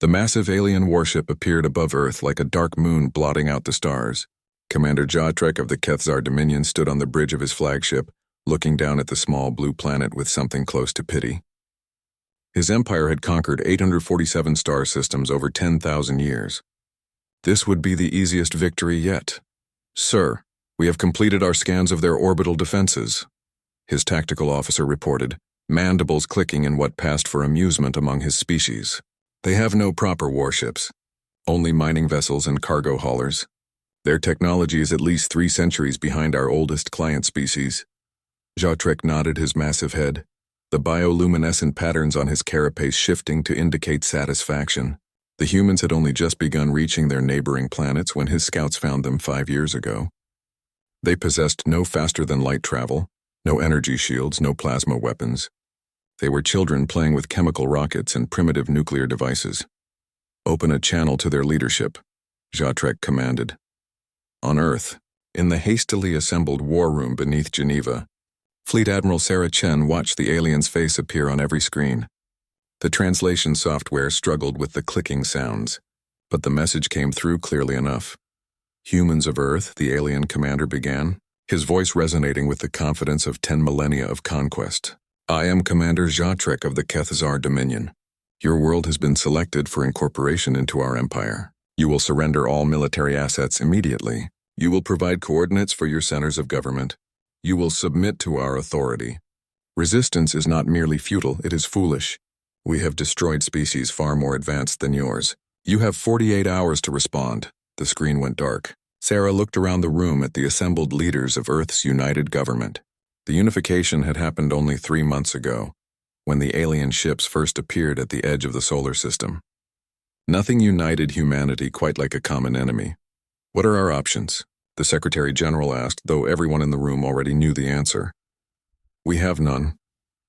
The massive alien warship appeared above Earth like a dark moon blotting out the stars. Commander Jotrek of the Kethzar Dominion stood on the bridge of his flagship, looking down at the small blue planet with something close to pity. His empire had conquered 847 star systems over 10,000 years. This would be the easiest victory yet. Sir, we have completed our scans of their orbital defenses, his tactical officer reported, mandibles clicking in what passed for amusement among his species. They have no proper warships, only mining vessels and cargo haulers. Their technology is at least 3 centuries behind our oldest client species. Jotrek nodded his massive head, the bioluminescent patterns on his carapace shifting to indicate satisfaction. The humans had only just begun reaching their neighboring planets when his scouts found them 5 years ago. They possessed no faster-than-light travel, no energy shields, no plasma weapons. They were children playing with chemical rockets and primitive nuclear devices. Open a channel to their leadership, Jotrek commanded. On Earth, in the hastily assembled war room beneath Geneva, Fleet Admiral Sarah Chen watched the alien's face appear on every screen. The translation software struggled with the clicking sounds, but the message came through clearly enough. Humans of Earth, the alien commander began, his voice resonating with the confidence of 10 millennia of conquest. I am Commander Jotrek of the Kethzar Dominion. Your world has been selected for incorporation into our empire. You will surrender all military assets immediately. You will provide coordinates for your centers of government. You will submit to our authority. Resistance is not merely futile, it is foolish. We have destroyed species far more advanced than yours. You have 48 hours to respond. The screen went dark. Sarah looked around the room at the assembled leaders of Earth's united government. The unification had happened only 3 months ago, when the alien ships first appeared at the edge of the solar system. Nothing united humanity quite like a common enemy. What are our options? The Secretary General asked, though everyone in the room already knew the answer. We have none,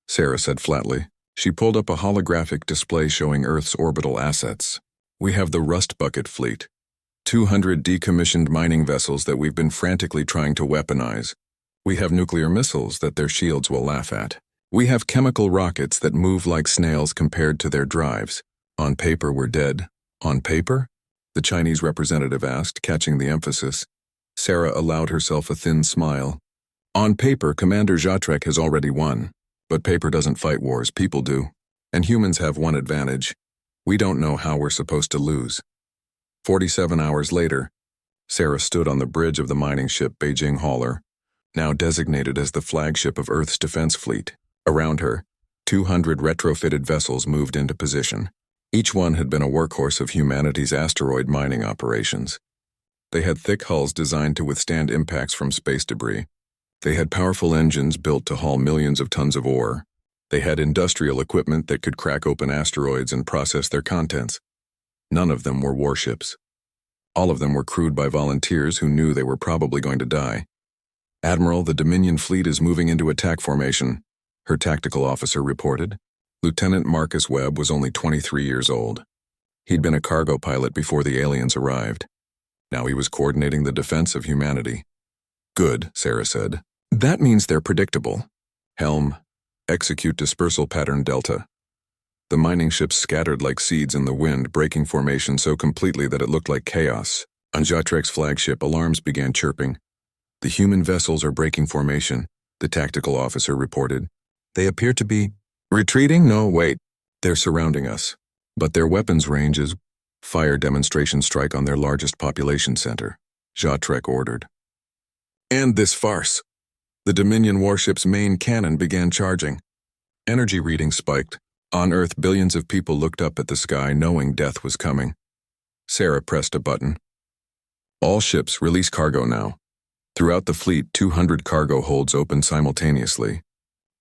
Sarah said flatly. She pulled up a holographic display showing Earth's orbital assets. We have the Rust Bucket Fleet, 200 decommissioned mining vessels that we've been frantically trying to weaponize. We have nuclear missiles that their shields will laugh at. We have chemical rockets that move like snails compared to their drives. On paper, we're dead. On paper? The Chinese representative asked, catching the emphasis. Sarah allowed herself a thin smile. On paper, Commander Jotrek has already won. But paper doesn't fight wars, people do. And humans have one advantage. We don't know how we're supposed to lose. 47 hours later, Sarah stood on the bridge of the mining ship Beijing Hauler, now designated as the flagship of Earth's defense fleet. Around her, 200 retrofitted vessels moved into position. Each one had been a workhorse of humanity's asteroid mining operations. They had thick hulls designed to withstand impacts from space debris. They had powerful engines built to haul millions of tons of ore. They had industrial equipment that could crack open asteroids and process their contents. None of them were warships. All of them were crewed by volunteers who knew they were probably going to die. Admiral, the Dominion fleet is moving into attack formation, her tactical officer reported. Lieutenant Marcus Webb was only 23 years old. He'd been a cargo pilot before the aliens arrived. Now he was coordinating the defense of humanity. Good, Sarah said. That means they're predictable. Helm, execute dispersal pattern Delta. The mining ships scattered like seeds in the wind, breaking formation so completely that it looked like chaos. On Jotrek's flagship, alarms began chirping. The human vessels are breaking formation, the tactical officer reported. They appear to be retreating? No, wait. They're surrounding us. But their weapons range is fire demonstration strike on their largest population center, Jotrek ordered. And this farce. The Dominion warship's main cannon began charging. Energy readings spiked. On Earth, billions of people looked up at the sky knowing death was coming. Sarah pressed a button. All ships release cargo now. Throughout the fleet, 200 cargo holds opened simultaneously.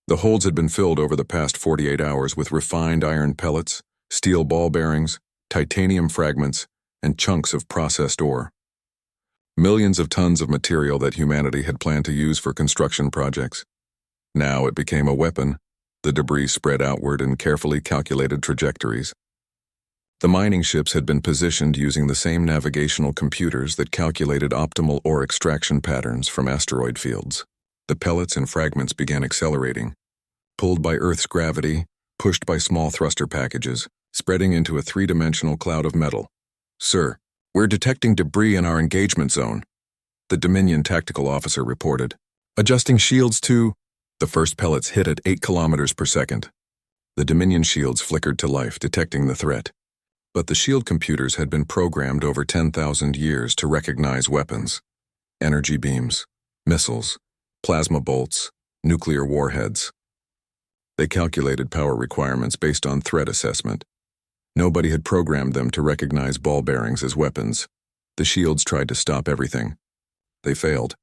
The holds had been filled over the past 48 hours with refined iron pellets, steel ball bearings, titanium fragments, and chunks of processed ore. Millions of tons of material that humanity had planned to use for construction projects. Now it became a weapon, the debris spread outward in carefully calculated trajectories. The mining ships had been positioned using the same navigational computers that calculated optimal ore extraction patterns from asteroid fields. The pellets and fragments began accelerating. Pulled by Earth's gravity, pushed by small thruster packages, spreading into a three-dimensional cloud of metal. "Sir, we're detecting debris in our engagement zone," the Dominion tactical officer reported. "Adjusting shields to—" The first pellets hit at 8 kilometers per second. The Dominion shields flickered to life, detecting the threat. But the shield computers had been programmed over 10,000 years to recognize weapons. Energy beams, missiles, plasma bolts, nuclear warheads. They calculated power requirements based on threat assessment. Nobody had programmed them to recognize ball bearings as weapons. The shields tried to stop everything. They failed.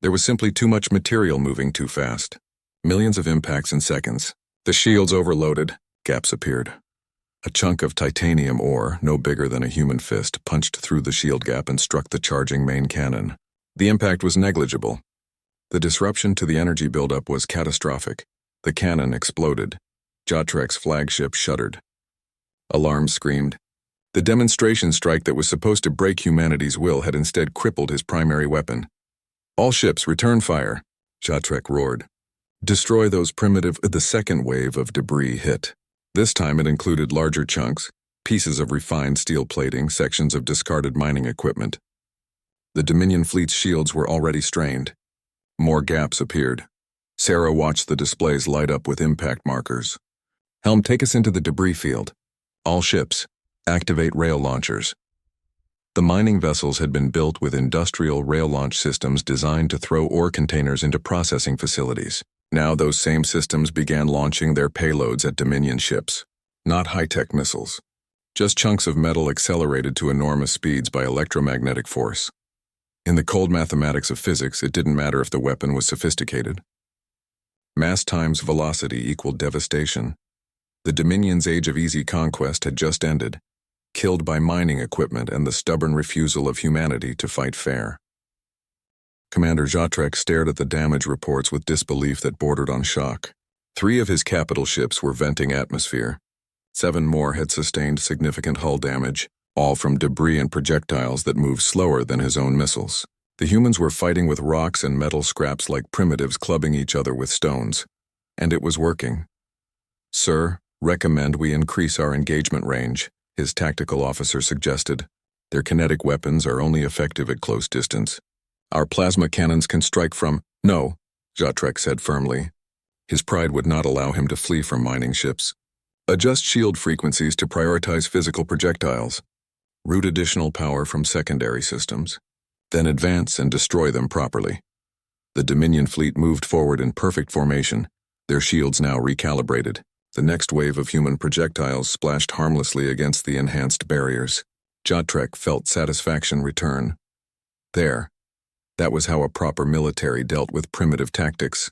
There was simply too much material moving too fast. Millions of impacts in seconds. The shields overloaded. Gaps appeared. A chunk of titanium ore, no bigger than a human fist, punched through the shield gap and struck the charging main cannon. The impact was negligible. The disruption to the energy buildup was catastrophic. The cannon exploded. Jotrek's flagship shuddered. Alarms screamed. The demonstration strike that was supposed to break humanity's will had instead crippled his primary weapon. "All ships, return fire," Jotrek roared. "Destroy those primitive—" The second wave of debris hit. This time it included larger chunks, pieces of refined steel plating, sections of discarded mining equipment. The Dominion fleet's shields were already strained. More gaps appeared. Sarah watched the displays light up with impact markers. "Helm, take us into the debris field. All ships, activate rail launchers." The mining vessels had been built with industrial rail launch systems designed to throw ore containers into processing facilities. Now those same systems began launching their payloads at Dominion ships. Not high-tech missiles. Just chunks of metal accelerated to enormous speeds by electromagnetic force. In the cold mathematics of physics, it didn't matter if the weapon was sophisticated. Mass times velocity equaled devastation. The Dominion's age of easy conquest had just ended, killed by mining equipment and the stubborn refusal of humanity to fight fair. Commander Jotrek stared at the damage reports with disbelief that bordered on shock. 3 of his capital ships were venting atmosphere. 7 more had sustained significant hull damage, all from debris and projectiles that moved slower than his own missiles. The humans were fighting with rocks and metal scraps like primitives clubbing each other with stones. And it was working. "Sir, recommend we increase our engagement range," his tactical officer suggested. "Their kinetic weapons are only effective at close distance. Our plasma cannons can strike from—" "No," Jotrek said firmly. His pride would not allow him to flee from mining ships. "Adjust shield frequencies to prioritize physical projectiles. Route additional power from secondary systems. Then advance and destroy them properly." The Dominion fleet moved forward in perfect formation, their shields now recalibrated. The next wave of human projectiles splashed harmlessly against the enhanced barriers. Jotrek felt satisfaction return. There. That was how a proper military dealt with primitive tactics.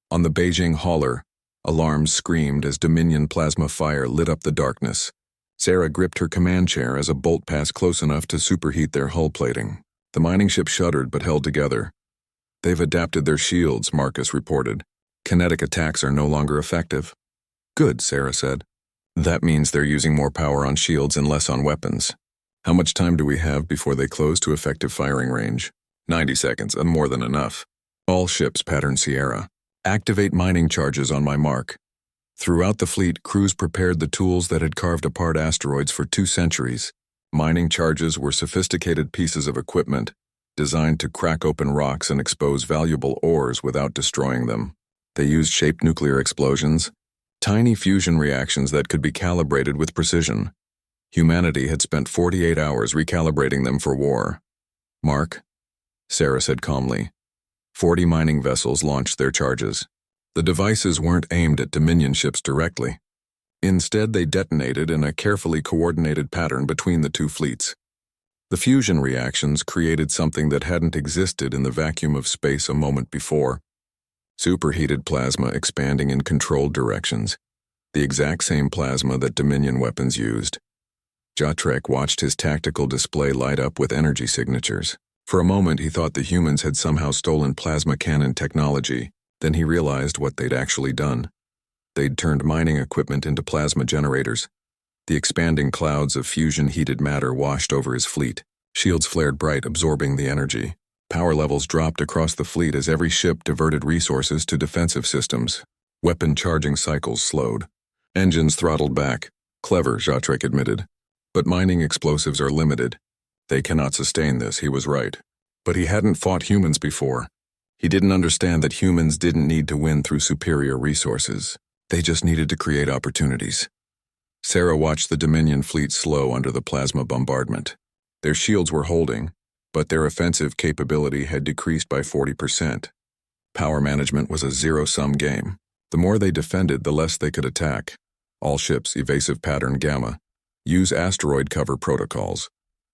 On the Beijing hauler, alarms screamed as Dominion plasma fire lit up the darkness. Sarah gripped her command chair as a bolt passed close enough to superheat their hull plating. The mining ship shuddered but held together. "They've adapted their shields," Marcus reported. "Kinetic attacks are no longer effective." "Good," Sarah said. "That means they're using more power on shields and less on weapons. How much time do we have before they close to effective firing range?" 90 seconds, and more than enough. All ships pattern Sierra. Activate mining charges on my mark. Throughout the fleet, crews prepared the tools that had carved apart asteroids for 2 centuries. Mining charges were sophisticated pieces of equipment designed to crack open rocks and expose valuable ores without destroying them. They used shaped nuclear explosions, tiny fusion reactions that could be calibrated with precision. Humanity had spent 48 hours recalibrating them for war. "Mark," Sarah said calmly. 40 mining vessels launched their charges. The devices weren't aimed at Dominion ships directly. Instead, they detonated in a carefully coordinated pattern between the 2 fleets. The fusion reactions created something that hadn't existed in the vacuum of space a moment before. Superheated plasma expanding in controlled directions. The exact same plasma that Dominion weapons used. Jotrek watched his tactical display light up with energy signatures. For a moment, he thought the humans had somehow stolen plasma cannon technology. Then he realized what they'd actually done. They'd turned mining equipment into plasma generators. The expanding clouds of fusion-heated matter washed over his fleet. Shields flared bright, absorbing the energy. Power levels dropped across the fleet as every ship diverted resources to defensive systems. Weapon charging cycles slowed. Engines throttled back. Clever, Jotrek admitted. But mining explosives are limited. They cannot sustain this, he was right. But he hadn't fought humans before. He didn't understand that humans didn't need to win through superior resources. They just needed to create opportunities. Sarah watched the Dominion fleet slow under the plasma bombardment. Their shields were holding, but their offensive capability had decreased by 40%. Power management was a zero-sum game. The more they defended, the less they could attack. All ships, evasive pattern Gamma. Use asteroid cover protocols.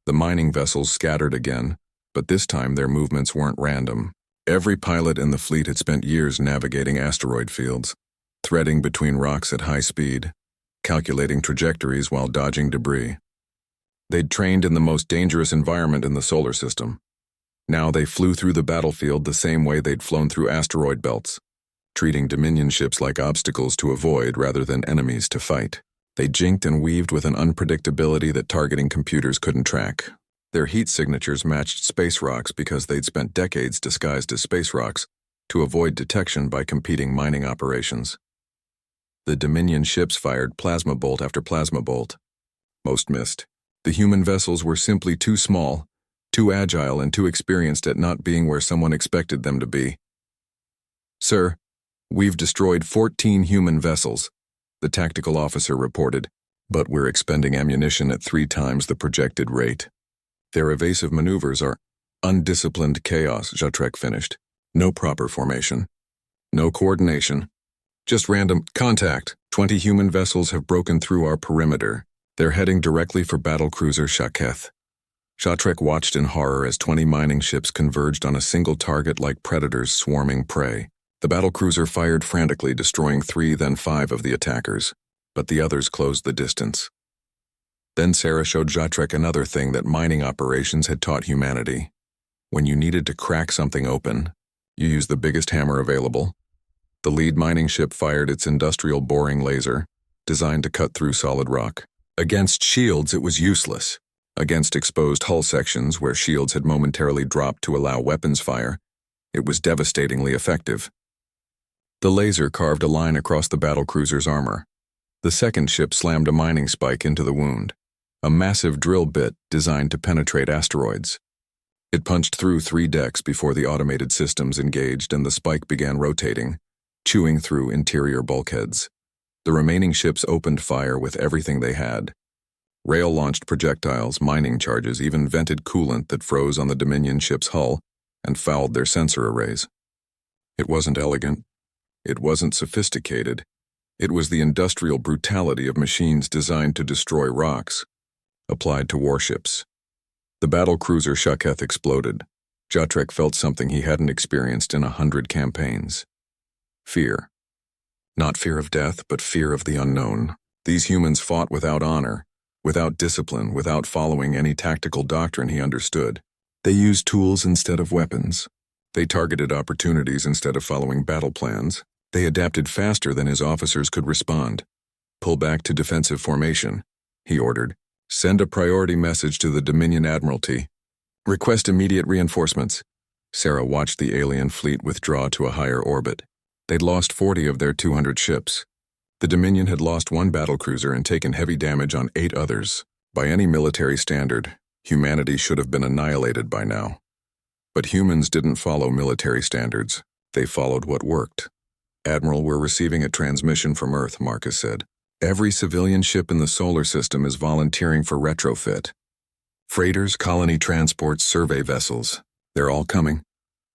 The mining vessels scattered again, but this time their movements weren't random. Every pilot in the fleet had spent years navigating asteroid fields, threading between rocks at high speed, calculating trajectories while dodging debris. They'd trained in the most dangerous environment in the solar system. Now they flew through the battlefield the same way they'd flown through asteroid belts, treating Dominion ships like obstacles to avoid rather than enemies to fight. They jinked and weaved with an unpredictability that targeting computers couldn't track. Their heat signatures matched space rocks because they'd spent decades disguised as space rocks to avoid detection by competing mining operations. The Dominion ships fired plasma bolt after plasma bolt. Most missed. The human vessels were simply too small, too agile, and too experienced at not being where someone expected them to be. "Sir, we've destroyed 14 human vessels," the tactical officer reported, "but we're expending ammunition at 3 times the projected rate. Their evasive maneuvers are undisciplined chaos," Jotrek finished. "No proper formation. No coordination. Just random contact. 20 human vessels have broken through our perimeter. They're heading directly for battlecruiser Shaketh." Jotrek watched in horror as 20 mining ships converged on a single target like predators swarming prey. The battlecruiser fired frantically, destroying 3, then 5 of the attackers, but the others closed the distance. Then Sarah showed Jotrek another thing that mining operations had taught humanity. When you needed to crack something open, you used the biggest hammer available. The lead mining ship fired its industrial boring laser, designed to cut through solid rock. Against shields, it was useless. Against exposed hull sections where shields had momentarily dropped to allow weapons fire, it was devastatingly effective. The laser carved a line across the battlecruiser's armor. The second ship slammed a mining spike into the wound, a massive drill bit designed to penetrate asteroids. It punched through 3 decks before the automated systems engaged and the spike began rotating, chewing through interior bulkheads. The remaining ships opened fire with everything they had. Rail-launched projectiles, mining charges, even vented coolant that froze on the Dominion ship's hull and fouled their sensor arrays. It wasn't elegant. It wasn't sophisticated. It was the industrial brutality of machines designed to destroy rocks, applied to warships. The battlecruiser Shaketh exploded. Jotrek felt something he hadn't experienced in 100 campaigns. Fear. Not fear of death, but fear of the unknown. These humans fought without honor, without discipline, without following any tactical doctrine he understood. They used tools instead of weapons. They targeted opportunities instead of following battle plans. They adapted faster than his officers could respond. "Pull back to defensive formation," he ordered. "Send a priority message to the Dominion Admiralty. Request immediate reinforcements." Sarah watched the alien fleet withdraw to a higher orbit. They'd lost 40 of their 200 ships. The Dominion had lost 1 battlecruiser and taken heavy damage on 8 others. By any military standard, humanity should have been annihilated by now. But humans didn't follow military standards. They followed what worked. "Admiral, we're receiving a transmission from Earth," Marcus said. "Every civilian ship in the solar system is volunteering for retrofit. Freighters, colony transports, survey vessels. They're all coming."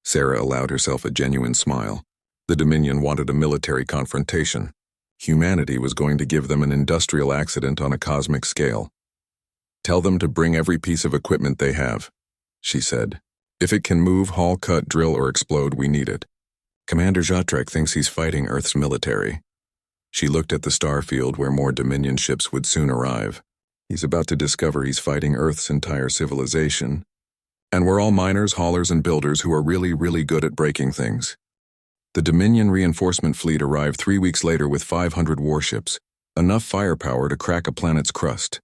Sarah allowed herself a genuine smile. The Dominion wanted a military confrontation. Humanity was going to give them an industrial accident on a cosmic scale. "Tell them to bring every piece of equipment they have," she said. "If it can move, haul, cut, drill, or explode, we need it. Commander Jotrek thinks he's fighting Earth's military." She looked at the star field where more Dominion ships would soon arrive. "He's about to discover he's fighting Earth's entire civilization. And we're all miners, haulers, and builders who are really, really good at breaking things." The Dominion reinforcement fleet arrived 3 weeks later with 500 warships, enough firepower to crack a planet's crust.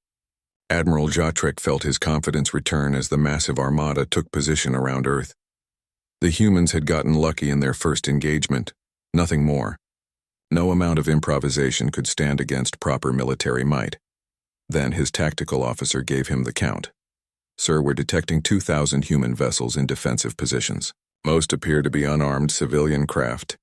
Admiral Jotrek felt his confidence return as the massive armada took position around Earth. The humans had gotten lucky in their first engagement, nothing more. No amount of improvisation could stand against proper military might. Then his tactical officer gave him the count. Sir, we're detecting 2,000 human vessels in defensive positions. Most appear to be unarmed civilian craft.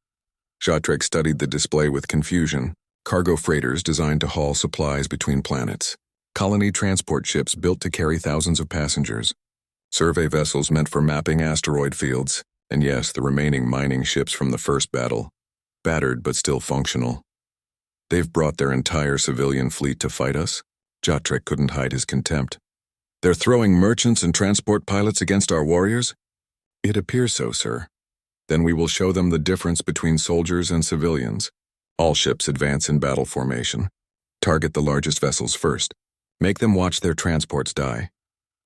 Jotrek studied the display with confusion. Cargo freighters designed to haul supplies between planets. Colony transport ships built to carry thousands of passengers. Survey vessels meant for mapping asteroid fields. And yes, the remaining mining ships from the first battle. Battered but still functional. They've brought their entire civilian fleet to fight us? Jotrek couldn't hide his contempt. They're throwing merchants and transport pilots against our warriors? It appears so, sir. Then we will show them the difference between soldiers and civilians. All ships advance in battle formation. Target the largest vessels first. Make them watch their transports die.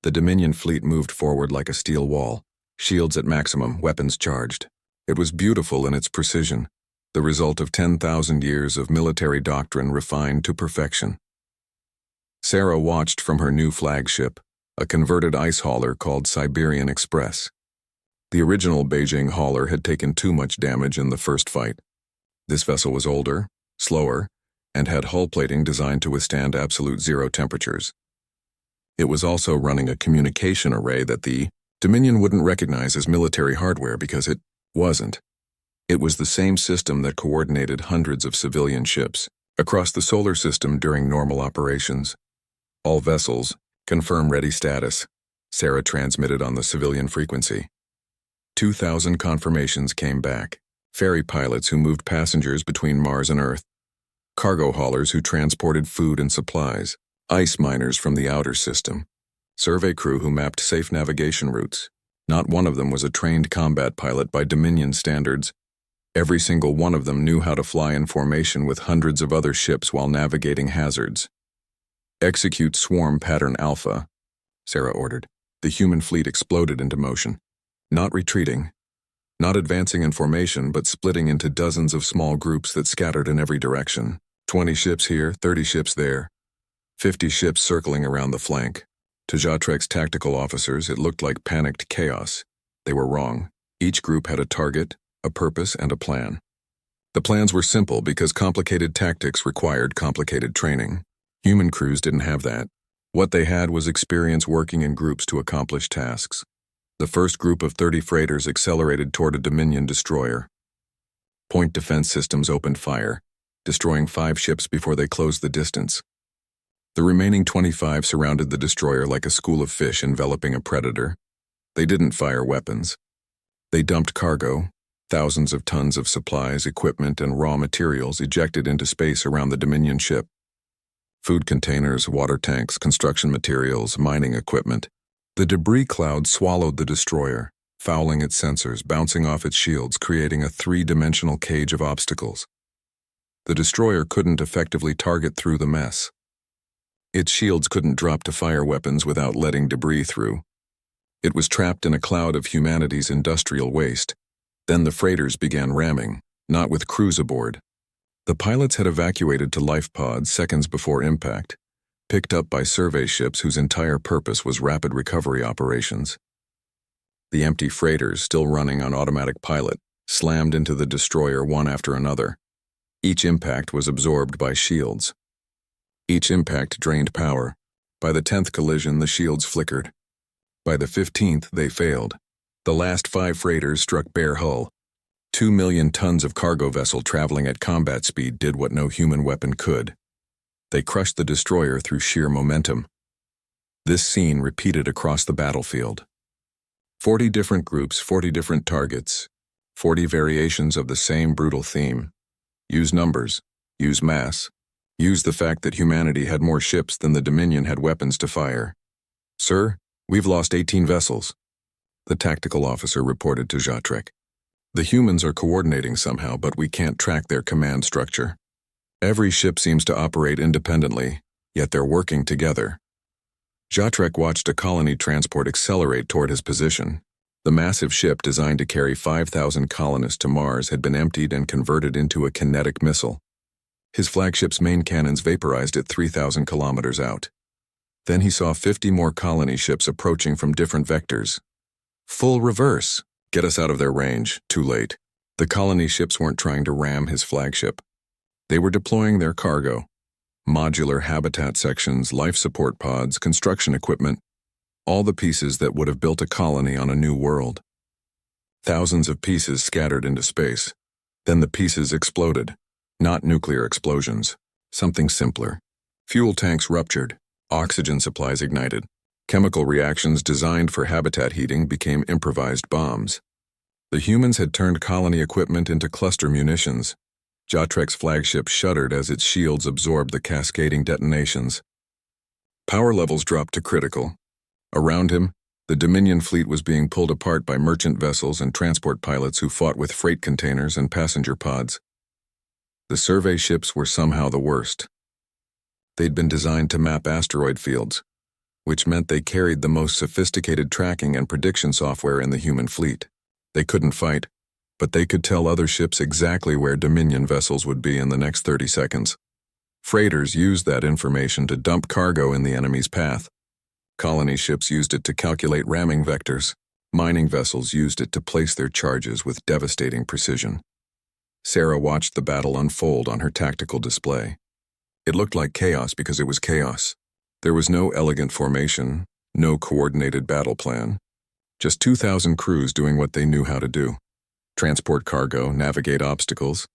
The Dominion fleet moved forward like a steel wall. Shields at maximum, weapons charged. It was beautiful in its precision, the result of 10,000 years of military doctrine refined to perfection. Sarah watched from her new flagship, a converted ice hauler called Siberian Express. The original Beijing hauler had taken too much damage in the first fight. This vessel was older, slower, and had hull plating designed to withstand absolute zero temperatures. It was also running a communication array that the Dominion wouldn't recognize as military hardware because it wasn't. It was the same system that coordinated hundreds of civilian ships across the solar system during normal operations. All vessels, confirm ready status, Sarah transmitted on the civilian frequency. 2,000 confirmations came back. Ferry pilots who moved passengers between Mars and Earth. Cargo haulers who transported food and supplies. Ice miners from the outer system. Survey crew who mapped safe navigation routes. Not one of them was a trained combat pilot by Dominion standards. Every single one of them knew how to fly in formation with hundreds of other ships while navigating hazards. Execute Swarm Pattern Alpha, Sarah ordered. The human fleet exploded into motion. Not retreating. Not advancing in formation, but splitting into dozens of small groups that scattered in every direction. 20 ships here, 30 ships there. 50 ships circling around the flank. To Jotrek's tactical officers, it looked like panicked chaos. They were wrong. Each group had a target, a purpose, and a plan. The plans were simple because complicated tactics required complicated training. Human crews didn't have that. What they had was experience working in groups to accomplish tasks. The first group of 30 freighters accelerated toward a Dominion destroyer. Point defense systems opened fire, destroying 5 ships before they closed the distance. The remaining 25 surrounded the destroyer like a school of fish enveloping a predator. They didn't fire weapons. They dumped cargo, thousands of tons of supplies, equipment, and raw materials ejected into space around the Dominion ship. Food containers, water tanks, construction materials, mining equipment. The debris cloud swallowed the destroyer, fouling its sensors, bouncing off its shields, creating a 3-dimensional cage of obstacles. The destroyer couldn't effectively target through the mess. Its shields couldn't drop to fire weapons without letting debris through. It was trapped in a cloud of humanity's industrial waste. Then the freighters began ramming, not with crews aboard. The pilots had evacuated to life pods seconds before impact, picked up by survey ships whose entire purpose was rapid recovery operations. The empty freighters, still running on automatic pilot, slammed into the destroyer one after another. Each impact was absorbed by shields. Each impact drained power. By the 10th collision, the shields flickered. By the 15th, they failed. The last 5 freighters struck bare hull. 2 million tons of cargo vessel traveling at combat speed did what no human weapon could. They crushed the destroyer through sheer momentum. This scene repeated across the battlefield. 40 different groups, 40 different targets, 40 variations of the same brutal theme. Use numbers, use mass, use the fact that humanity had more ships than the Dominion had weapons to fire. Sir, we've lost 18 vessels, the tactical officer reported to Jotrek. The humans are coordinating somehow, but we can't track their command structure. Every ship seems to operate independently, yet they're working together. Jotrek watched a colony transport accelerate toward his position. The massive ship designed to carry 5,000 colonists to Mars had been emptied and converted into a kinetic missile. His flagship's main cannons vaporized it 3,000 kilometers out. Then he saw 50 more colony ships approaching from different vectors. Full reverse. Get us out of their range. Too late. The colony ships weren't trying to ram his flagship. They were deploying their cargo. Modular habitat sections, life support pods, construction equipment, all the pieces that would have built a colony on a new world. Thousands of pieces scattered into space. Then the pieces exploded. Not nuclear explosions. Something simpler. Fuel tanks ruptured. Oxygen supplies ignited. Chemical reactions designed for habitat heating became improvised bombs. The humans had turned colony equipment into cluster munitions. Jotrek's flagship shuddered as its shields absorbed the cascading detonations. Power levels dropped to critical. Around him, the Dominion fleet was being pulled apart by merchant vessels and transport pilots who fought with freight containers and passenger pods. The survey ships were somehow the worst. They'd been designed to map asteroid fields, which meant they carried the most sophisticated tracking and prediction software in the human fleet. They couldn't fight, but they could tell other ships exactly where Dominion vessels would be in the next 30 seconds. Freighters used that information to dump cargo in the enemy's path. Colony ships used it to calculate ramming vectors. Mining vessels used it to place their charges with devastating precision. Sarah watched the battle unfold on her tactical display. It looked like chaos because it was chaos. There was no elegant formation, no coordinated battle plan. Just 2,000 crews doing what they knew how to do. Transport cargo, navigate obstacles,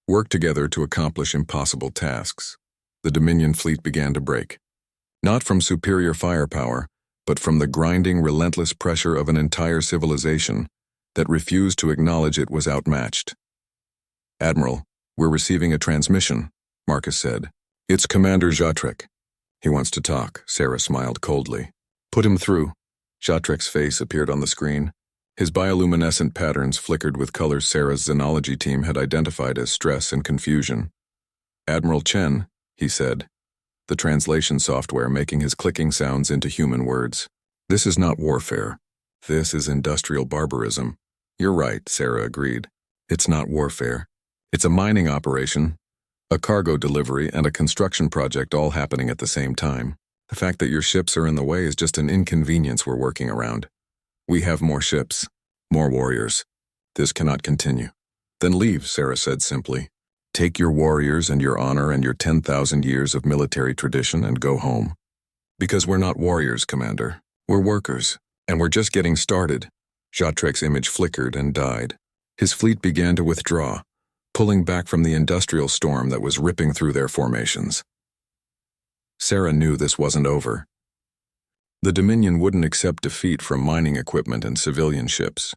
work together to accomplish impossible tasks. The Dominion fleet began to break. Not from superior firepower, but from the grinding, relentless pressure of an entire civilization that refused to acknowledge it was outmatched. "Admiral, we're receiving a transmission," Marcus said. "It's Commander Jotrek. He wants to talk," Sarah smiled coldly. "Put him through." Jotrek's face appeared on the screen. His bioluminescent patterns flickered with colors Sarah's xenology team had identified as stress and confusion. "Admiral Chen," he said, the translation software making his clicking sounds into human words. "This is not warfare. This is industrial barbarism." "You're right," Sarah agreed. "It's not warfare. It's a mining operation, a cargo delivery, and a construction project all happening at the same time. The fact that your ships are in the way is just an inconvenience we're working around. We have more ships, more warriors. This cannot continue." "Then leave," Sarah said simply. "Take your warriors and your honor and your 10,000 years of military tradition and go home." "Because we're not warriors, Commander. We're workers, and we're just getting started." Jotrek's image flickered and died. His fleet began to withdraw, pulling back from the industrial storm that was ripping through their formations. Sarah knew this wasn't over. The Dominion wouldn't accept defeat from mining equipment and civilian ships.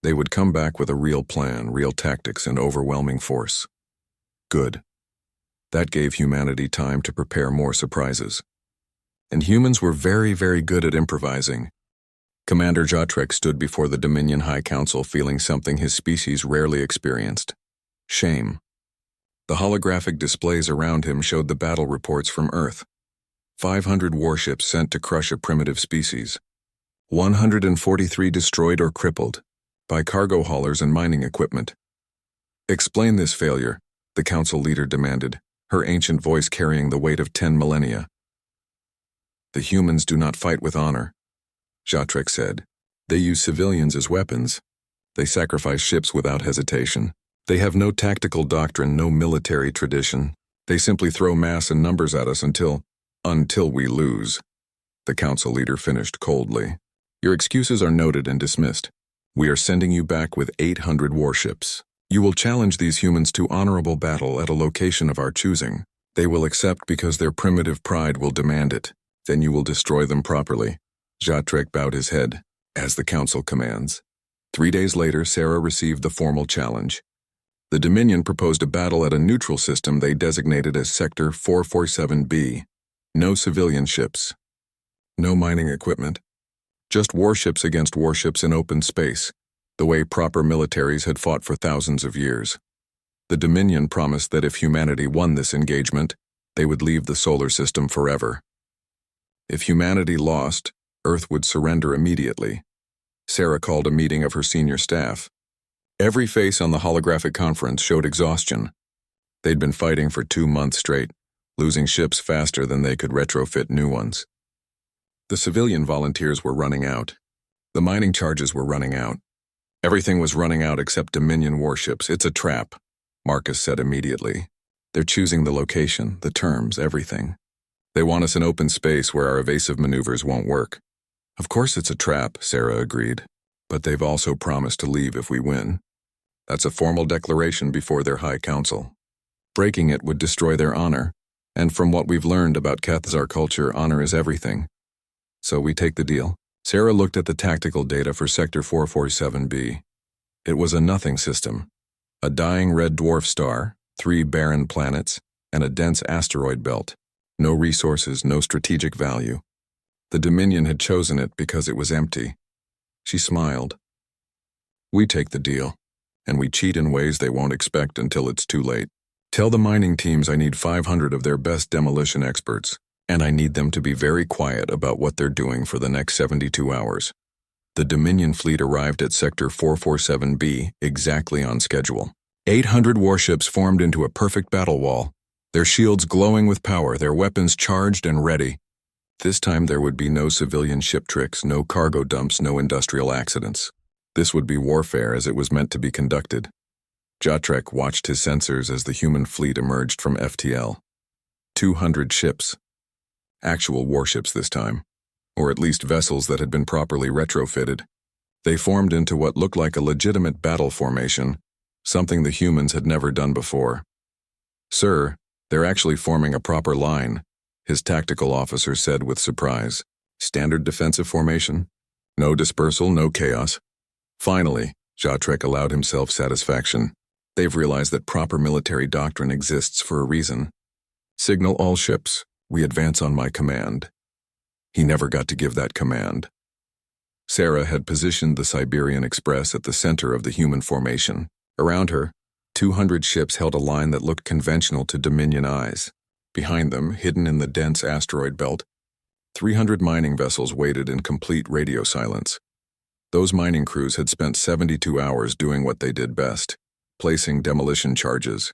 They would come back with a real plan, real tactics, and overwhelming force. Good. That gave humanity time to prepare more surprises. And humans were very, very good at improvising. Commander Jotrek stood before the Dominion High Council feeling something his species rarely experienced: shame. The holographic displays around him showed the battle reports from Earth. 500 warships sent to crush a primitive species. 143 destroyed or crippled by cargo haulers and mining equipment. "Explain this failure," the council leader demanded, her ancient voice carrying the weight of 10 millennia. "The humans do not fight with honor," Jotrek said. "They use civilians as weapons. They sacrifice ships without hesitation. They have no tactical doctrine, no military tradition. They simply throw mass and numbers at us until we lose." The council leader finished coldly. "Your excuses are noted and dismissed. We are sending you back with 800 warships. You will challenge these humans to honorable battle at a location of our choosing. They will accept because their primitive pride will demand it. Then you will destroy them properly." Jotrek bowed his head, as the council commands. 3 days later, Sarah received the formal challenge. The Dominion proposed a battle at a neutral system they designated as Sector 447B. No civilian ships. No mining equipment. Just warships against warships in open space, the way proper militaries had fought for thousands of years. The Dominion promised that if humanity won this engagement, they would leave the solar system forever. If humanity lost, Earth would surrender immediately. Sarah called a meeting of her senior staff. Every face on the holographic conference showed exhaustion. They'd been fighting for 2 months straight, losing ships faster than they could retrofit new ones. The civilian volunteers were running out. The mining charges were running out. Everything was running out except Dominion warships. "It's a trap," Marcus said immediately. They're choosing the location, the terms, everything. They want us in open space where our evasive maneuvers won't work. Of course it's a trap, Sarah agreed. But they've also promised to leave if we win. That's a formal declaration before their High Council. Breaking it would destroy their honor, and from what we've learned about Kethzar culture, honor is everything. So we take the deal. Sarah looked at the tactical data for Sector 447b. It was a nothing system. A dying red dwarf star, 3 barren planets, and a dense asteroid belt. No resources, no strategic value. The Dominion had chosen it because it was empty. She smiled. We take the deal, and we cheat in ways they won't expect until it's too late. Tell the mining teams I need 500 of their best demolition experts, and I need them to be very quiet about what they're doing for the next 72 hours. The Dominion fleet arrived at Sector 447b exactly on schedule. 800 warships formed into a perfect battle wall, their shields glowing with power, their weapons charged and ready. This time there would be no civilian ship tricks, no cargo dumps, no industrial accidents. This would be warfare as it was meant to be conducted. Jotrek watched his sensors as the human fleet emerged from FTL. 200 ships. Actual warships this time, or at least vessels that had been properly retrofitted. They formed into what looked like a legitimate battle formation, something the humans had never done before. Sir, they're actually forming a proper line, his tactical officer said with surprise. Standard defensive formation? No dispersal, no chaos. Finally, Jotrek allowed himself satisfaction. They've realized that proper military doctrine exists for a reason. Signal all ships. We advance on my command. He never got to give that command. Sarah had positioned the Siberian Express at the center of the human formation. Around her, 200 ships held a line that looked conventional to Dominion eyes. Behind them, hidden in the dense asteroid belt, 300 mining vessels waited in complete radio silence. Those mining crews had spent 72 hours doing what they did best, placing demolition charges.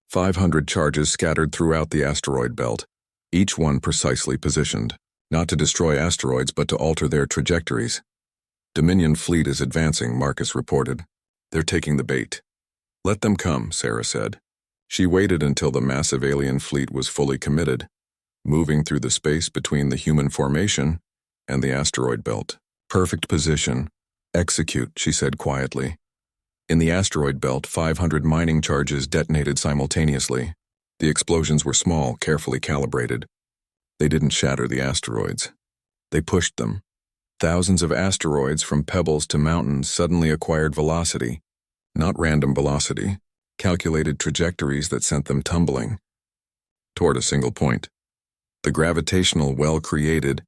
500 charges scattered throughout the asteroid belt, each one precisely positioned, not to destroy asteroids but to alter their trajectories. Dominion fleet is advancing, Marcus reported. They're taking the bait. Let them come, Sarah said. She waited until the massive alien fleet was fully committed, moving through the space between the human formation and the asteroid belt. Perfect position. Execute, she said quietly. In the asteroid belt, 500 mining charges detonated simultaneously. The explosions were small, carefully calibrated. They didn't shatter the asteroids. They pushed them. Thousands of asteroids, from pebbles to mountains, suddenly acquired velocity. Not random velocity, calculated trajectories that sent them tumbling toward a single point. The gravitational well created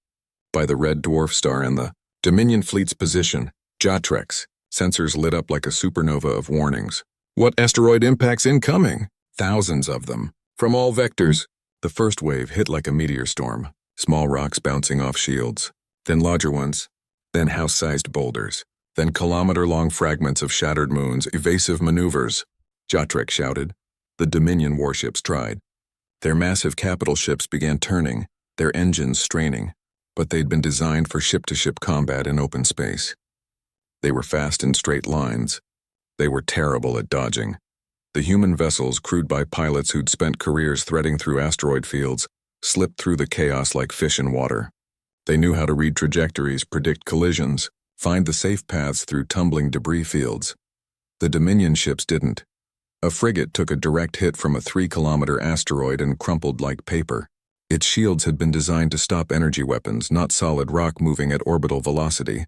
by the red dwarf star and the Dominion fleet's position, Jotrek's, sensors lit up like a supernova of warnings. What asteroid impacts incoming? Thousands of them, from all vectors. The first wave hit like a meteor storm, small rocks bouncing off shields, then larger ones, then house-sized boulders, then kilometer-long fragments of shattered moons, evasive maneuvers. Jotrek shouted. The Dominion warships tried. Their massive capital ships began turning, their engines straining, but they'd been designed for ship-to-ship combat in open space. They were fast in straight lines. They were terrible at dodging. The human vessels, crewed by pilots who'd spent careers threading through asteroid fields, slipped through the chaos like fish in water. They knew how to read trajectories, predict collisions, find the safe paths through tumbling debris fields. The Dominion ships didn't. A frigate took a direct hit from a 3-kilometer asteroid and crumpled like paper. Its shields had been designed to stop energy weapons, not solid rock moving at orbital velocity.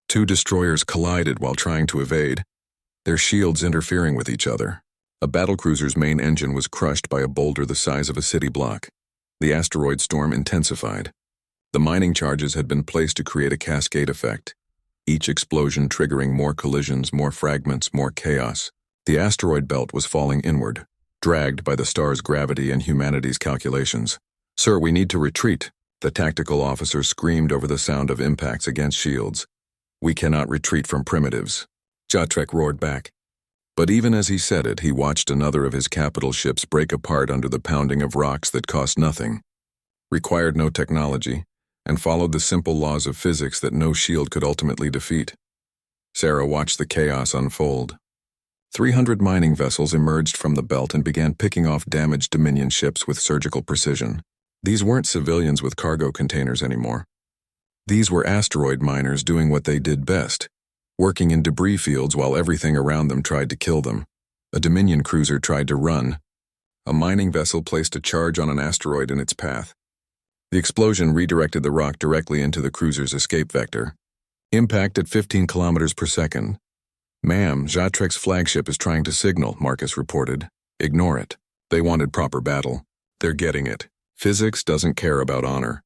2 destroyers collided while trying to evade, their shields interfering with each other. A battlecruiser's main engine was crushed by a boulder the size of a city block. The asteroid storm intensified. The mining charges had been placed to create a cascade effect, each explosion triggering more collisions, more fragments, more chaos. The asteroid belt was falling inward, dragged by the star's gravity and humanity's calculations. Sir, we need to retreat, the tactical officer screamed over the sound of impacts against shields. We cannot retreat from primitives. Jotrek roared back. But even as he said it, he watched another of his capital ships break apart under the pounding of rocks that cost nothing, required no technology, and followed the simple laws of physics that no shield could ultimately defeat. Sarah watched the chaos unfold. 300 mining vessels emerged from the belt and began picking off damaged Dominion ships with surgical precision. These weren't civilians with cargo containers anymore. These were asteroid miners doing what they did best, working in debris fields while everything around them tried to kill them. A Dominion cruiser tried to run. A mining vessel placed a charge on an asteroid in its path. The explosion redirected the rock directly into the cruiser's escape vector. Impact at 15 kilometers per second. "Ma'am, Jatrek's flagship is trying to signal," Marcus reported. "Ignore it. They wanted proper battle. They're getting it. Physics doesn't care about honor."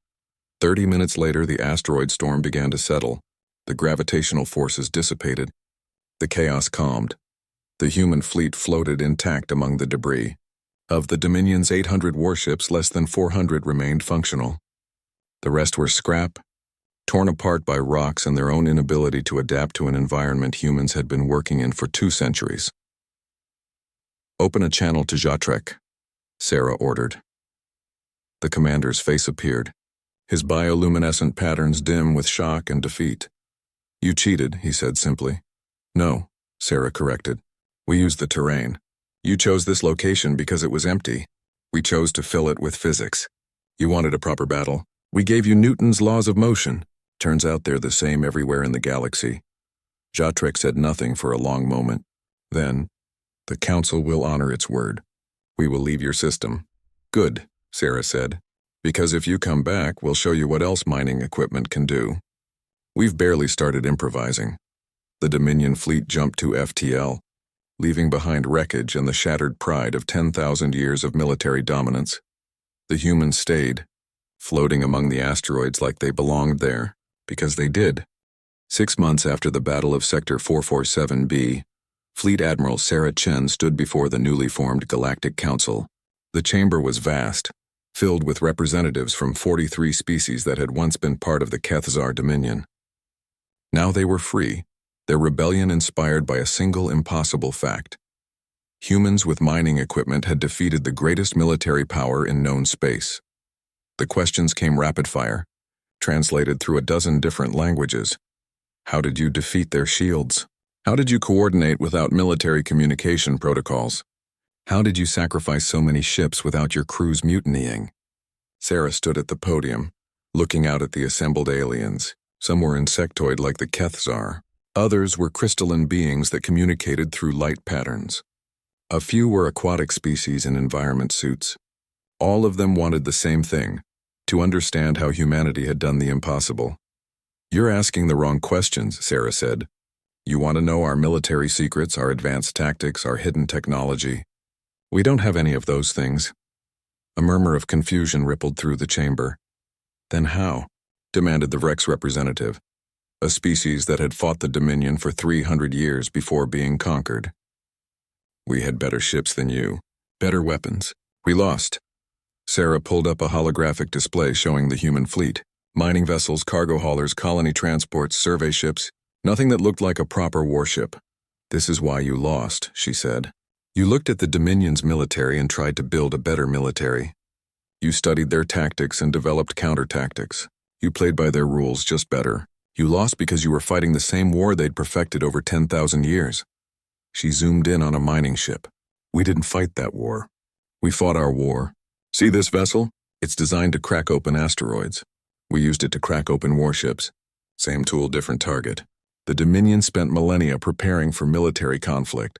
30 minutes later, the asteroid storm began to settle. The gravitational forces dissipated. The chaos calmed. The human fleet floated intact among the debris. Of the Dominion's 800 warships, less than 400 remained functional. The rest were scrap, torn apart by rocks and their own inability to adapt to an environment humans had been working in for 2 centuries. "Open a channel to Jatrek," Sarah ordered. The commander's face appeared, his bioluminescent patterns dim with shock and defeat. "You cheated," he said simply. "No," Sarah corrected. "We used the terrain. You chose this location because it was empty. We chose to fill it with physics. You wanted a proper battle. We gave you Newton's laws of motion. Turns out they're the same everywhere in the galaxy." Jatrek said nothing for a long moment. Then, "The Council will honor its word. We will leave your system." "Good," Sarah said. "Because if you come back, we'll show you what else mining equipment can do." We've barely started improvising. The Dominion fleet jumped to FTL, leaving behind wreckage and the shattered pride of 10,000 years of military dominance. The humans stayed, floating among the asteroids like they belonged there, because they did. 6 months after the Battle of Sector 447B, Fleet Admiral Sarah Chen stood before the newly formed Galactic Council. The chamber was vast, filled with representatives from 43 species that had once been part of the Kethzar Dominion. Now they were free, their rebellion inspired by a single impossible fact. Humans with mining equipment had defeated the greatest military power in known space. The questions came rapid fire, translated through a dozen different languages. How did you defeat their shields? How did you coordinate without military communication protocols? How did you sacrifice so many ships without your crews mutinying? Sarah stood at the podium, looking out at the assembled aliens. Some were insectoid like the Kethzar. Others were crystalline beings that communicated through light patterns. A few were aquatic species in environment suits. All of them wanted the same thing, to understand how humanity had done the impossible. "You're asking the wrong questions," Sarah said. "You want to know our military secrets, our advanced tactics, our hidden technology. We don't have any of those things." A murmur of confusion rippled through the chamber. "Then how?" demanded the Vrex representative, a species that had fought the Dominion for 300 years before being conquered. "We had better ships than you, better weapons. We lost." Sarah pulled up a holographic display showing the human fleet. Mining vessels, cargo haulers, colony transports, survey ships, nothing that looked like a proper warship. "This is why you lost," she said. "You looked at the Dominion's military and tried to build a better military. You studied their tactics and developed counter-tactics. You played by their rules, just better. You lost because you were fighting the same war they'd perfected over 10,000 years. She zoomed in on a mining ship. "We didn't fight that war. We fought our war. See this vessel? It's designed to crack open asteroids. We used it to crack open warships. Same tool, different target. The Dominion spent millennia preparing for military conflict.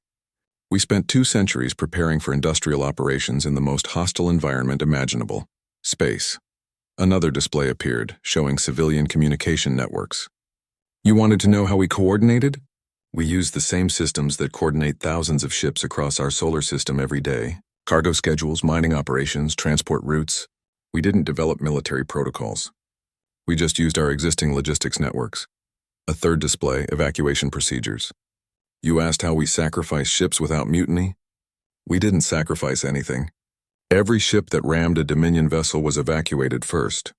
We spent 2 centuries preparing for industrial operations in the most hostile environment imaginable, space." Another display appeared, showing civilian communication networks. "You wanted to know how we coordinated? We used the same systems that coordinate thousands of ships across our solar system every day. Cargo schedules, mining operations, transport routes. We didn't develop military protocols. We just used our existing logistics networks." A third display, evacuation procedures. "You asked how we sacrificed ships without mutiny? We didn't sacrifice anything. Every ship that rammed a Dominion vessel was evacuated first.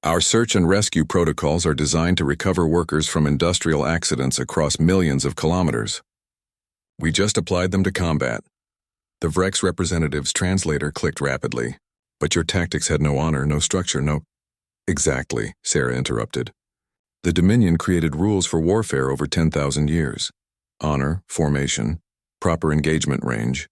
Our search and rescue protocols are designed to recover workers from industrial accidents across millions of kilometers. We just applied them to combat." The Vrex representative's translator clicked rapidly. "But your tactics had no honor, no structure, no—" "Exactly," Sarah interrupted. "The Dominion created rules for warfare over 10,000 years. Honor, formation, Proper engagement range.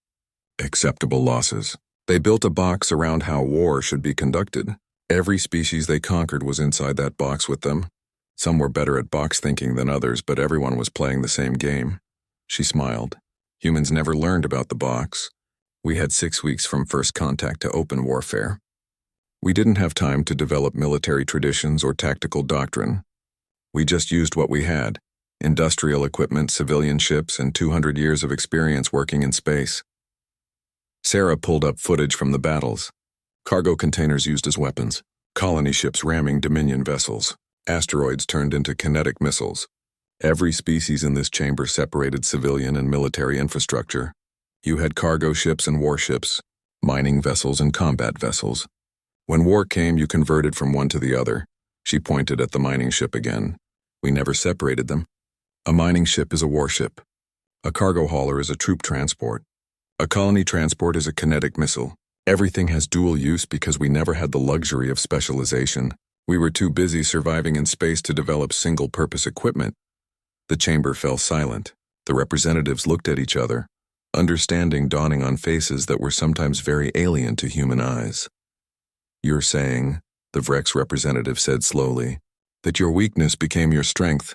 Acceptable losses. They built a box around how war should be conducted. Every species they conquered was inside that box with them. Some were better at box thinking than others, but everyone was playing the same game. She smiled. Humans never learned about the box. We had 6 weeks from first contact to open warfare. We didn't have time to develop military traditions or tactical doctrine. We just used what we had: industrial equipment, civilian ships, and 200 years of experience working in space. Sarah pulled up footage from the battles. Cargo containers used as weapons, colony ships ramming Dominion vessels, asteroids turned into kinetic missiles. Every species in this chamber separated civilian and military infrastructure. You had cargo ships and warships, mining vessels and combat vessels. When war came, you converted from one to the other. She pointed at the mining ship again. We never separated them. A mining ship is a warship. A cargo hauler is a troop transport. A colony transport is a kinetic missile. Everything has dual use because we never had the luxury of specialization. We were too busy surviving in space to develop single-purpose equipment. The chamber fell silent. The representatives looked at each other, understanding dawning on faces that were sometimes very alien to human eyes. "You're saying," the Vrex representative said slowly, "that your weakness became your strength."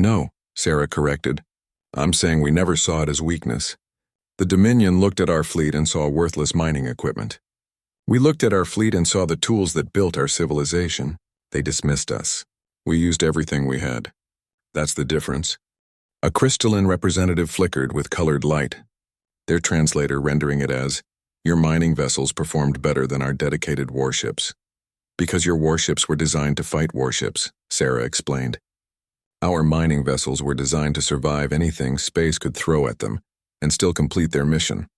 "No," Sarah corrected. "I'm saying we never saw it as weakness. The Dominion looked at our fleet and saw worthless mining equipment. We looked at our fleet and saw the tools that built our civilization. They dismissed us. We used everything we had. That's the difference." A crystalline representative flickered with colored light. Their translator rendering it as, "Your mining vessels performed better than our dedicated warships. Because your warships were designed to fight warships," Sarah explained. "Our mining vessels were designed to survive anything space could throw at them and still complete their mission.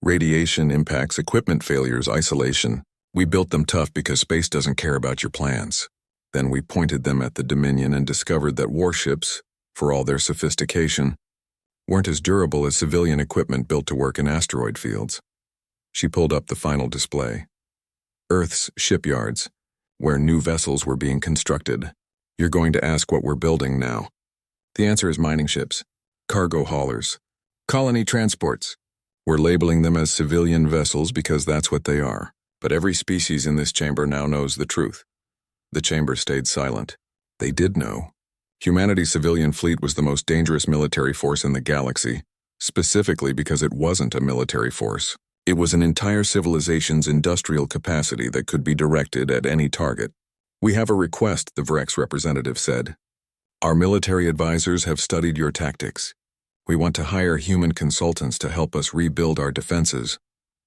Radiation impacts, equipment failures, isolation. We built them tough because space doesn't care about your plans." Then we pointed them at the Dominion and discovered that warships, for all their sophistication, weren't as durable as civilian equipment built to work in asteroid fields. She pulled up the final display. Earth's shipyards, where new vessels were being constructed. "You're going to ask what we're building now. The answer is mining ships, cargo haulers, colony transports. We're labeling them as civilian vessels because that's what they are. But every species in this chamber now knows the truth." The chamber stayed silent. They did know. Humanity's civilian fleet was the most dangerous military force in the galaxy, specifically because it wasn't a military force. It was an entire civilization's industrial capacity that could be directed at any target. "We have a request," the Vrex representative said. "Our military advisors have studied your tactics. We want to hire human consultants to help us rebuild our defenses."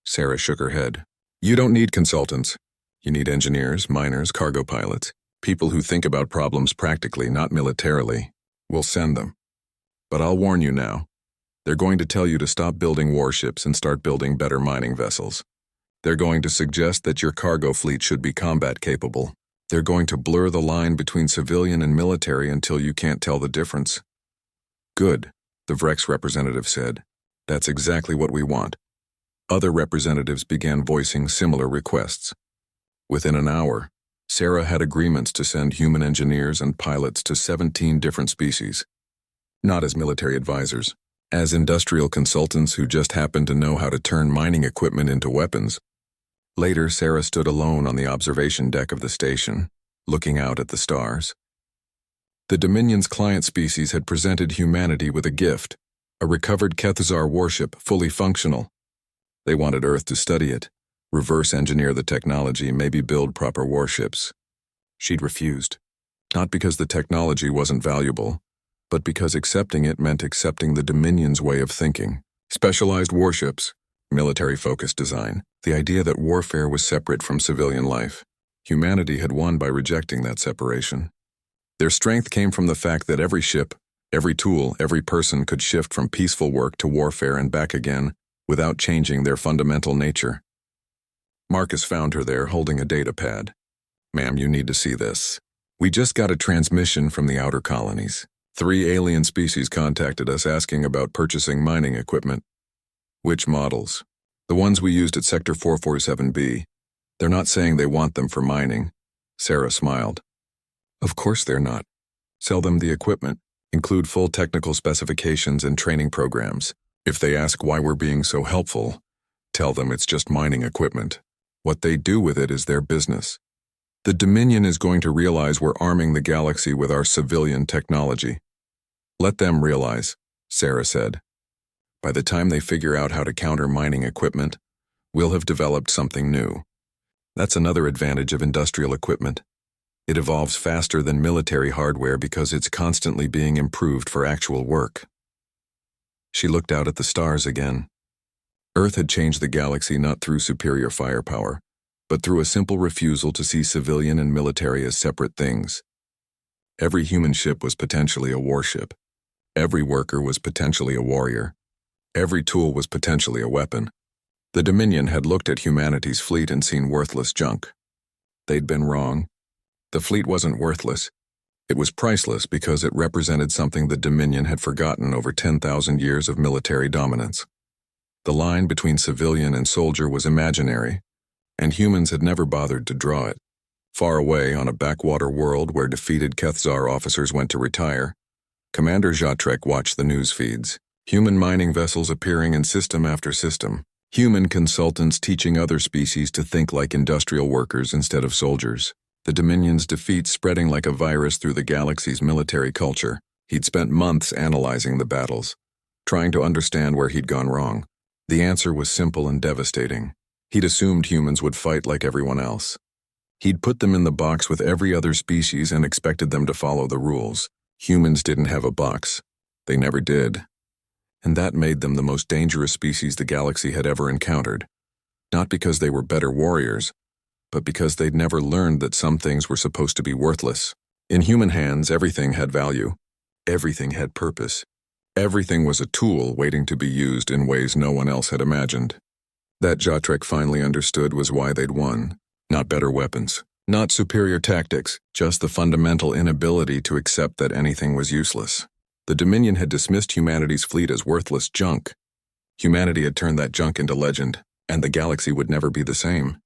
Sarah shook her head. "You don't need consultants. You need engineers, miners, cargo pilots, people who think about problems practically, not militarily. We'll send them. But I'll warn you now. They're going to tell you to stop building warships and start building better mining vessels. They're going to suggest that your cargo fleet should be combat capable. They're going to blur the line between civilian and military until you can't tell the difference." "Good," the Vrex representative said. "That's exactly what we want." Other representatives began voicing similar requests. Within an hour, Sarah had agreements to send human engineers and pilots to 17 different species. Not as military advisors, as industrial consultants who just happened to know how to turn mining equipment into weapons. Later, Sarah stood alone on the observation deck of the station, looking out at the stars. The Dominion's client species had presented humanity with a gift, a recovered Kethzar warship fully functional. They wanted Earth to study it, reverse engineer the technology, maybe build proper warships. She'd refused, not because the technology wasn't valuable, but because accepting it meant accepting the Dominion's way of thinking. Specialized warships, military-focused design, the idea that warfare was separate from civilian life. Humanity had won by rejecting that separation. Their strength came from the fact that every ship, every tool, every person could shift from peaceful work to warfare and back again without changing their fundamental nature. Marcus found her there holding a data pad. "Ma'am, you need to see this. We just got a transmission from the outer colonies. 3 alien species contacted us asking about purchasing mining equipment." "Which models?" "The ones we used at Sector 447B. They're not saying they want them for mining." Sarah smiled. "Of course they're not. Sell them the equipment. Include full technical specifications and training programs. If they ask why we're being so helpful, tell them it's just mining equipment. What they do with it is their business. The Dominion is going to realize we're arming the galaxy with our civilian technology. Let them realize, Sarah said. By the time they figure out how to counter mining equipment, we'll have developed something new. That's another advantage of industrial equipment. It evolves faster than military hardware because it's constantly being improved for actual work. She looked out at the stars again. Earth had changed the galaxy not through superior firepower, but through a simple refusal to see civilian and military as separate things. Every human ship was potentially a warship. Every worker was potentially a warrior. Every tool was potentially a weapon. The Dominion had looked at humanity's fleet and seen worthless junk. They'd been wrong. The fleet wasn't worthless. It was priceless because it represented something the Dominion had forgotten over 10,000 years of military dominance. The line between civilian and soldier was imaginary, and humans had never bothered to draw it. Far away on a backwater world where defeated Kethzar officers went to retire, Commander Jatrek watched the news feeds. Human mining vessels appearing in system after system. Human consultants teaching other species to think like industrial workers instead of soldiers. The Dominion's defeat spreading like a virus through the galaxy's military culture. He'd spent months analyzing the battles, trying to understand where he'd gone wrong. The answer was simple and devastating. He'd assumed humans would fight like everyone else. He'd put them in the box with every other species and expected them to follow the rules. Humans didn't have a box. They never did. And that made them the most dangerous species the galaxy had ever encountered. Not because they were better warriors, but because they'd never learned that some things were supposed to be worthless. In human hands, everything had value. Everything had purpose. Everything was a tool waiting to be used in ways no one else had imagined. That Jatrek finally understood was why they'd won. Not better weapons. Not superior tactics, just the fundamental inability to accept that anything was useless. The Dominion had dismissed humanity's fleet as worthless junk. Humanity had turned that junk into legend, and the galaxy would never be the same.